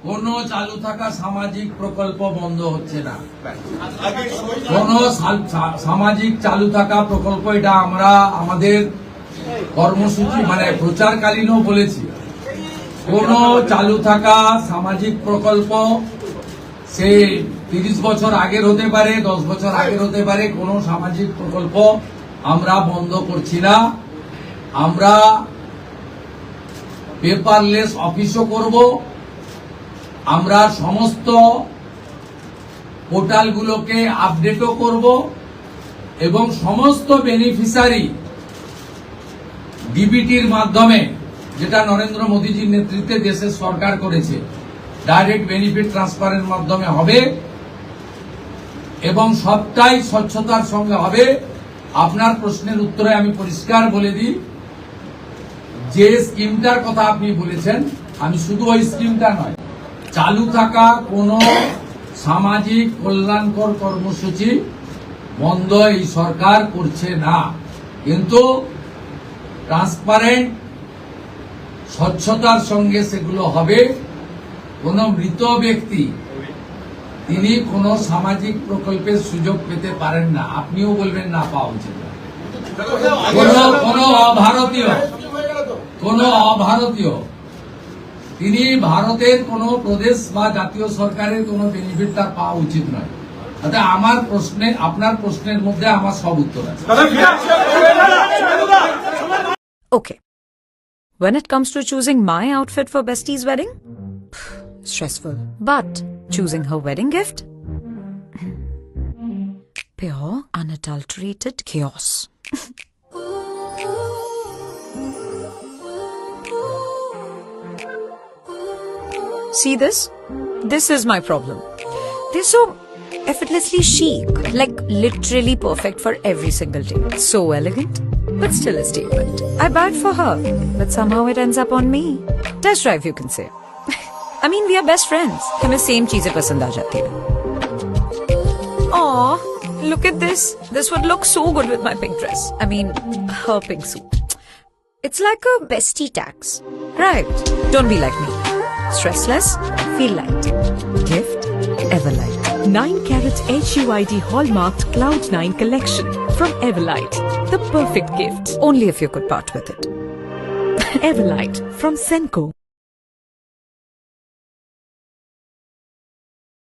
কোন চালু থাকা সামাজিক প্রকল্প বন্ধ হচ্ছে না। কোন সামাজিক চালু থাকা প্রকল্প, এটা আমরা আমাদের কর্মসূচি মানে প্রচারকালীনও বলেছি, কোন চালু থাকা সামাজিক প্রকল্প সে 30 বছর আগের হতে পারে, 10 বছর আগের হতে পারে, কোন সামাজিক প্রকল্প আমরা বন্ধ করছি না। আমরা পেপারলেস অফিসও করব, আমরা সমস্ত পোর্টালগুলোকে আপডেটও করব এবং সমস্ত বেনিফিশিয়ারি ডিবিটির মাধ্যমে, যেটা নরেন্দ্র মোদীজির নেতৃত্বে দেশের সরকার করেছে, ডাইরেক্ট বেনিফিট ট্রান্সফারের মাধ্যমে হবে এবং সবটাই স্বচ্ছতার সঙ্গে হবে। আপনার প্রশ্নের উত্তরে আমি পরিষ্কার বলে দিই, যে স্কিমটার কথা আপনি বলেছেন, আমি শুধু ওই স্কিমটা নয়, চালু থাকা কোন সামাজিক কল্যাণকর কর্মসূচি বন্ধ এই সরকার করছে না, কিন্তু ট্রান্সপারেন্ট স্বচ্ছতার সঙ্গে সেগুলো হবে। কোন মৃত ব্যক্তি তিনি কোন সামাজিক প্রকল্পের সুযোগ পেতে পারেন না, আপনিও বলবেন না পাওয়া উচিত। কোন অভারতীয় তিনি ভারতের কোন প্রদেশ বা জাতীয় সরকারের কোন বেনিফিট তার পাওয়া উচিত নয়। তাতে আমার প্রশ্নে, আপনার প্রশ্নের মধ্যে আমার সব উত্তর আছে। Okay. When it comes to choosing my outfit for Bestie's wedding, stressful. But choosing her wedding gift, pure, unadulterated chaos. See this? This is my problem. They're so effortlessly chic, like literally perfect for every single day. So elegant, but still a statement. I buy it for her, but somehow it ends up on me. Test drive, you can say. I mean, we are best friends. हमें same चीजें पसंद आ जाती है. Aw, look at this. This would look so good with my pink dress. I mean, her pink suit. It's like a bestie tax. Right. Don't be like me. Stress less, feel light. Gift, Everlight. 9-carat HUID hallmarked Cloud 9 collection from Everlight. The perfect gift. Only if you could part with it. Everlight from Senco.